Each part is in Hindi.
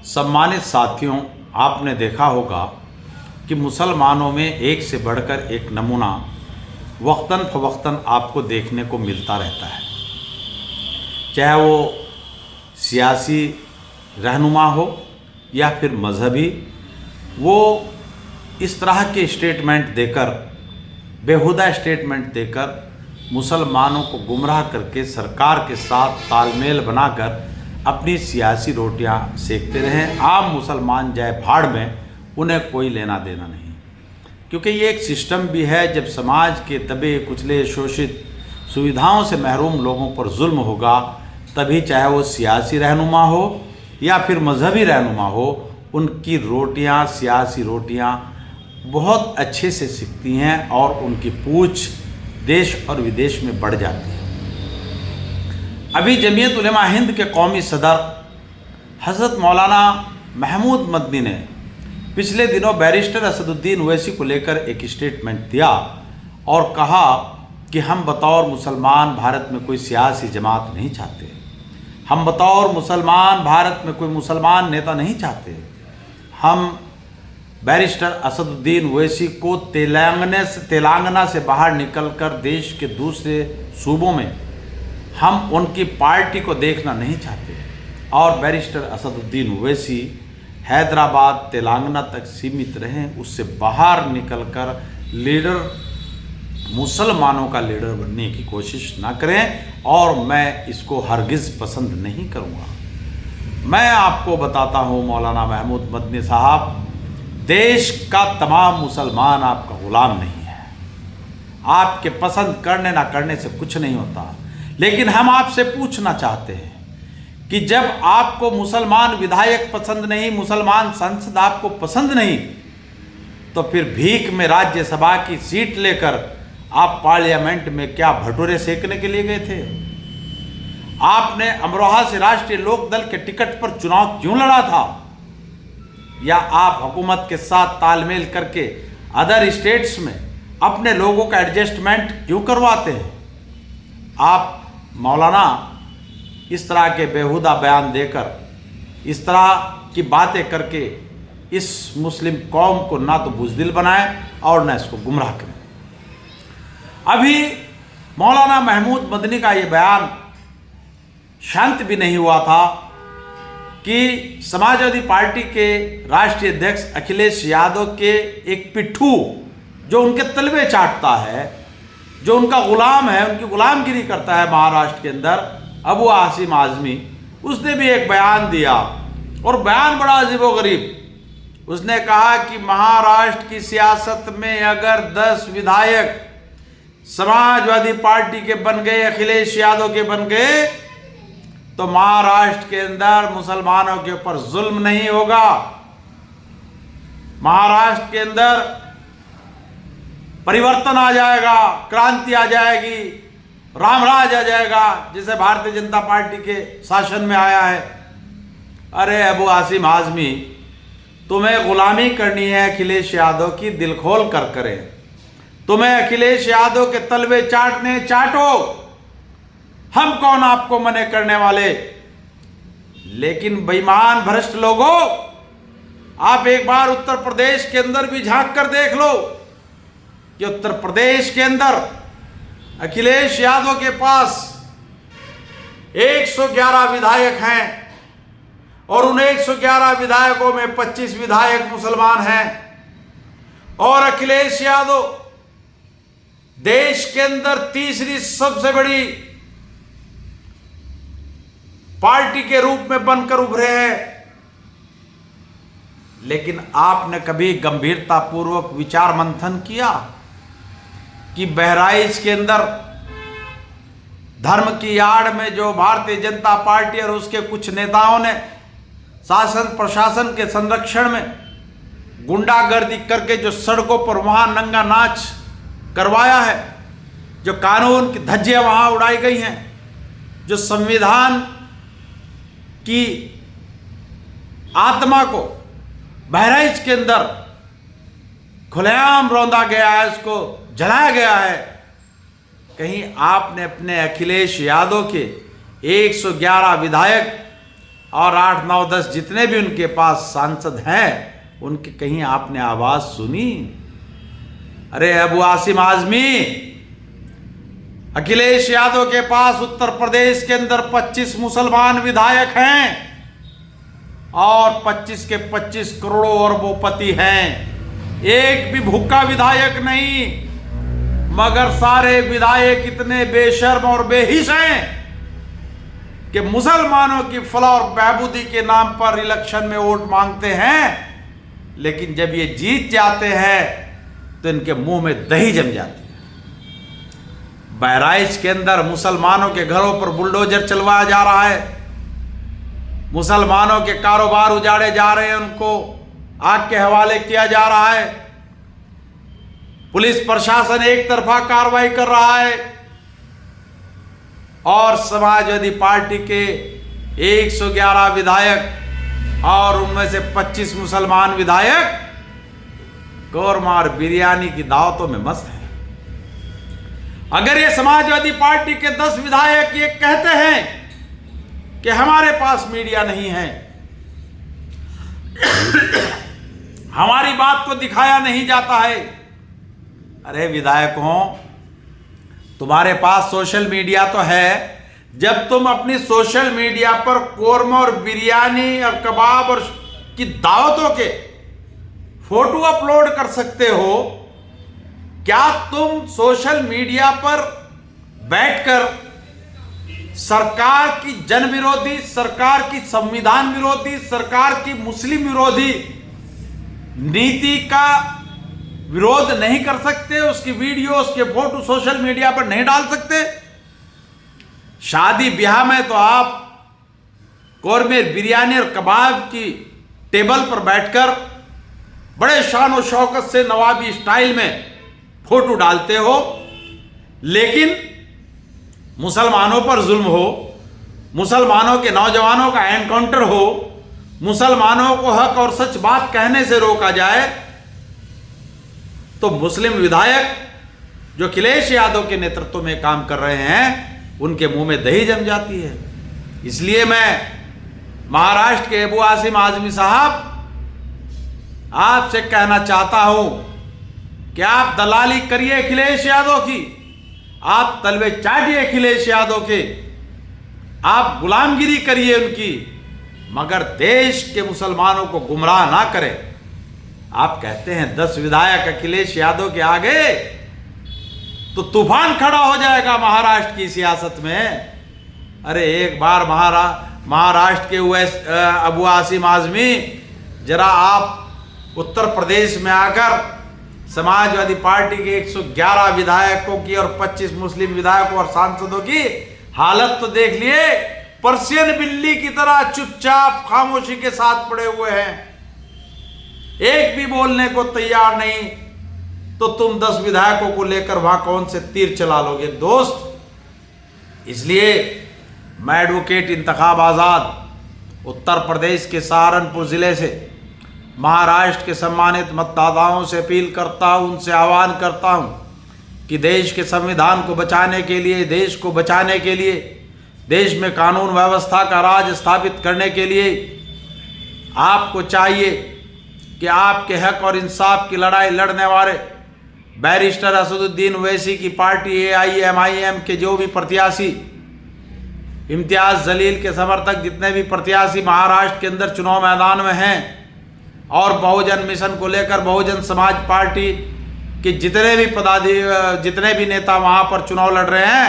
सम्मानित साथियों, आपने देखा होगा कि मुसलमानों में एक से बढ़कर एक नमूना वक्तन फवक्तन आपको देखने को मिलता रहता है। चाहे वो सियासी रहनुमा हो या फिर मजहबी, वो इस तरह के स्टेटमेंट देकर, बेहुदा स्टेटमेंट देकर मुसलमानों को गुमराह करके सरकार के साथ तालमेल बनाकर अपनी सियासी रोटियां सेकते रहें। आम मुसलमान जाए भाड़ में, उन्हें कोई लेना देना नहीं, क्योंकि ये एक सिस्टम भी है। जब समाज के दबे कुचले शोषित सुविधाओं से महरूम लोगों पर जुल्म होगा, तभी चाहे वो सियासी रहनुमा हो या फिर मजहबी रहनुमा हो, उनकी रोटियां, सियासी रोटियां बहुत अच्छे से सिकती हैं और उनकी पूछ देश और विदेश में बढ़ जाती है। अभी जमीयत उलेमा हिंद के कौमी सदर हज़रत मौलाना महमूद मदनी ने पिछले दिनों बैरिस्टर असदुद्दीन ओवैसी को लेकर एक स्टेटमेंट दिया और कहा कि हम बतौर मुसलमान भारत में कोई सियासी जमात नहीं चाहते, हम बतौर मुसलमान भारत में कोई मुसलमान नेता नहीं चाहते। हम बैरिस्टर असदुद्दीन ओवैसी को तेलंगाना से बाहर निकलकर देश के दूसरे सूबों में हम उनकी पार्टी को देखना नहीं चाहते और बैरिस्टर असदुद्दीन ओवैसी हैदराबाद, तेलंगाना तक सीमित रहें, उससे बाहर निकलकर लीडर, मुसलमानों का लीडर बनने की कोशिश ना करें और मैं इसको हरगिज़ पसंद नहीं करूँगा। मैं आपको बताता हूँ मौलाना महमूद मदनी साहब, देश का तमाम मुसलमान आपका ग़ुलाम नहीं है। आपके पसंद करने ना करने से कुछ नहीं होता, लेकिन हम आपसे पूछना चाहते हैं कि जब आपको मुसलमान विधायक पसंद नहीं, मुसलमान सांसद आपको पसंद नहीं, तो फिर भीख में राज्यसभा की सीट लेकर आप पार्लियामेंट में क्या भटूरे सेकने के लिए गए थे? आपने अमरोहा से राष्ट्रीय लोकदल के टिकट पर चुनाव क्यों लड़ा था? या आप हुकूमत के साथ तालमेल करके अदर स्टेट्स में अपने लोगों का एडजस्टमेंट क्यों करवाते हैं? आप मौलाना इस तरह के बेहुदा बयान देकर, इस तरह की बातें करके इस मुस्लिम कौम को ना तो बुज़दिल बनाएं और ना इसको गुमराह करें। अभी मौलाना महमूद मदनी का ये बयान शांत भी नहीं हुआ था कि समाजवादी पार्टी के राष्ट्रीय अध्यक्ष अखिलेश यादव के एक पिट्ठू जो उनके तलवे चाटता है, जो उनका गुलाम है, उनकी गुलामगिरी करता है महाराष्ट्र के अंदर, अबू आसिम आज़मी, उसने भी एक बयान दिया और बयान बड़ा अजीबोगरीब। उसने कहा कि महाराष्ट्र की सियासत में अगर 10 विधायक समाजवादी पार्टी के बन गए, अखिलेश यादव के बन गए, तो महाराष्ट्र के अंदर मुसलमानों के ऊपर जुल्म नहीं होगा, महाराष्ट्र के अंदर परिवर्तन आ जाएगा, क्रांति आ जाएगी, रामराज आ जाएगा, जिसे भारतीय जनता पार्टी के शासन में आया है। अरे अबू आसिम आज़मी, तुम्हें गुलामी करनी है अखिलेश यादव की, दिल खोल कर करें। तुम्हें अखिलेश यादव के तलवे चाटने, चाटो, हम कौन आपको मने करने वाले। लेकिन बेईमान भ्रष्ट लोगों, आप एक बार उत्तर प्रदेश के अंदर भी झांक कर देख लो कि उत्तर प्रदेश के अंदर अखिलेश यादव के पास 111 विधायक हैं और उन 111 विधायकों में 25 विधायक मुसलमान हैं और अखिलेश यादव देश के अंदर तीसरी सबसे बड़ी पार्टी के रूप में बनकर उभरे हैं। लेकिन आपने कभी गंभीरतापूर्वक विचार मंथन किया कि बहराइच के अंदर धर्म की आड़ में जो भारतीय जनता पार्टी और उसके कुछ नेताओं ने शासन प्रशासन के संरक्षण में गुंडागर्दी करके जो सड़कों पर वहां नंगा नाच करवाया है, जो कानून की धज्जियां वहां उड़ाई गई हैं, जो संविधान की आत्मा को बहराइच के अंदर खुलेआम रौंदा गया है, उसको जलाया गया है, कहीं आपने अपने अखिलेश यादव के 111 विधायक और 8, 9, 10 जितने भी उनके पास सांसद हैं, उनकी कहीं आपने आवाज सुनी? अरे अबू आसिम आजमी, अखिलेश यादव के पास उत्तर प्रदेश के अंदर 25 मुसलमान विधायक हैं और 25 के 25 करोड़ों अरबोपति हैं। एक भी भूखा विधायक नहीं, मगर सारे विधायक इतने बेशर्म और बेहिस हैं कि मुसलमानों की फलाह और बहबूदी के नाम पर इलेक्शन में वोट मांगते हैं, लेकिन जब ये जीत जाते हैं तो इनके मुंह में दही जम जाती है। बहराइच के अंदर मुसलमानों के घरों पर बुलडोजर चलवाया जा रहा है, मुसलमानों के कारोबार उजाड़े जा रहे हैं, उनको आग के हवाले किया जा रहा है। पुलिस प्रशासन एक तरफा कार्रवाई कर रहा है और समाजवादी पार्टी के 111 विधायक और उनमें से 25 मुसलमान विधायक कौरमा और बिरयानी की दावतों में मस्त हैं। अगर ये समाजवादी पार्टी के 10 विधायक ये कहते हैं कि हमारे पास मीडिया नहीं है, हमारी बात को दिखाया नहीं जाता है, अरे विधायकों, तुम्हारे पास सोशल मीडिया तो है। जब तुम अपनी सोशल मीडिया पर कोरमा और बिरयानी और कबाब और की दावतों के फोटो अपलोड कर सकते हो, क्या तुम सोशल मीडिया पर बैठकर सरकार की जन विरोधी, सरकार की संविधान विरोधी, सरकार की मुस्लिम विरोधी नीति का विरोध नहीं कर सकते? उसकी वीडियो, उसके फोटो सोशल मीडिया पर नहीं डाल सकते? शादी ब्याह में तो आप कोरमे, बिरयानी और कबाब की टेबल पर बैठकर बड़े शान और शौकत से नवाबी स्टाइल में फोटो डालते हो, लेकिन मुसलमानों पर जुल्म हो, मुसलमानों के नौजवानों का एनकाउंटर हो, मुसलमानों को हक और सच बात कहने से रोका जाए, तो मुस्लिम विधायक जो अखिलेश यादव के नेतृत्व में काम कर रहे हैं, उनके मुंह में दही जम जाती है। इसलिए मैं महाराष्ट्र के अबू आसिम आजमी साहब आपसे कहना चाहता हूं कि आप दलाली करिए अखिलेश यादव की, आप तलवे चाटिए अखिलेश यादव के, आप गुलामगिरी करिए उनकी, मगर देश के मुसलमानों को गुमराह ना करें। आप कहते हैं 10 विधायक अखिलेश यादव के आगे तो तूफान खड़ा हो जाएगा महाराष्ट्र की सियासत में। अरे एक बार महाराष्ट्र के अबू आसिम आजमी, जरा आप उत्तर प्रदेश में आकर समाजवादी पार्टी के 111 विधायकों की और 25 मुस्लिम विधायकों और सांसदों की हालत तो देख लिए। पर्शियन बिल्ली की तरह चुपचाप खामोशी के साथ पड़े हुए हैं, एक भी बोलने को तैयार नहीं। तो तुम 10 विधायकों को लेकर वहां कौन से तीर चला लोगे दोस्त? इसलिए मैं एडवोकेट इंतखाब आज़ाद उत्तर प्रदेश के सहारनपुर जिले से महाराष्ट्र के सम्मानित मतदाताओं से अपील करता हूं, उनसे आह्वान करता हूं कि देश के संविधान को बचाने के लिए, देश को बचाने के लिए, देश में कानून व्यवस्था का राज स्थापित करने के लिए आपको चाहिए कि आपके हक और इंसाफ की लड़ाई लड़ने वाले बैरिस्टर असदुद्दीन ओवैसी की पार्टी AIMIM के जो भी प्रत्याशी, इम्तियाज़ जलील के समर्थक जितने भी प्रत्याशी महाराष्ट्र के अंदर चुनाव मैदान में हैं, और बहुजन मिशन को लेकर बहुजन समाज पार्टी के जितने भी नेता वहां पर चुनाव लड़ रहे हैं,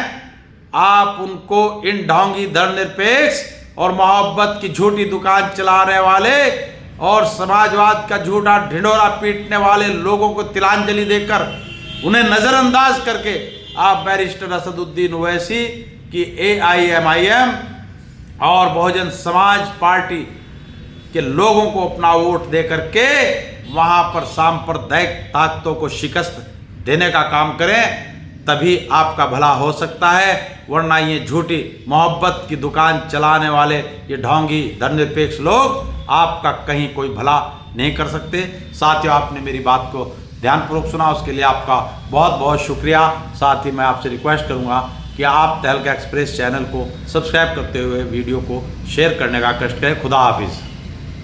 आप उनको इन ढोंगी धर्मनिरपेक्ष और मोहब्बत की झूठी दुकान चलाने वाले और समाजवाद का झूठा ढिंढोरा पीटने वाले लोगों को तिलांजलि देकर उन्हें नजरअंदाज करके आप बैरिस्टर असदुद्दीन ओवैसी की AIMIM और बहुजन समाज पार्टी के लोगों को अपना वोट देकर के वहां पर सांप्रदायिक ताकतों को शिकस्त देने का काम करें, तभी आपका भला हो सकता है। वरना ये झूठी मोहब्बत की दुकान चलाने वाले ये ढोंगी धर्मनिरपेक्ष लोग आपका कहीं कोई भला नहीं कर सकते। साथियों, आपने मेरी बात को ध्यानपूर्वक सुना, उसके लिए आपका बहुत बहुत शुक्रिया। साथ ही मैं आपसे रिक्वेस्ट करूंगा कि आप तहलका एक्सप्रेस चैनल को सब्सक्राइब करते हुए वीडियो को शेयर करने का कष्ट करें। खुदा हाफिज़।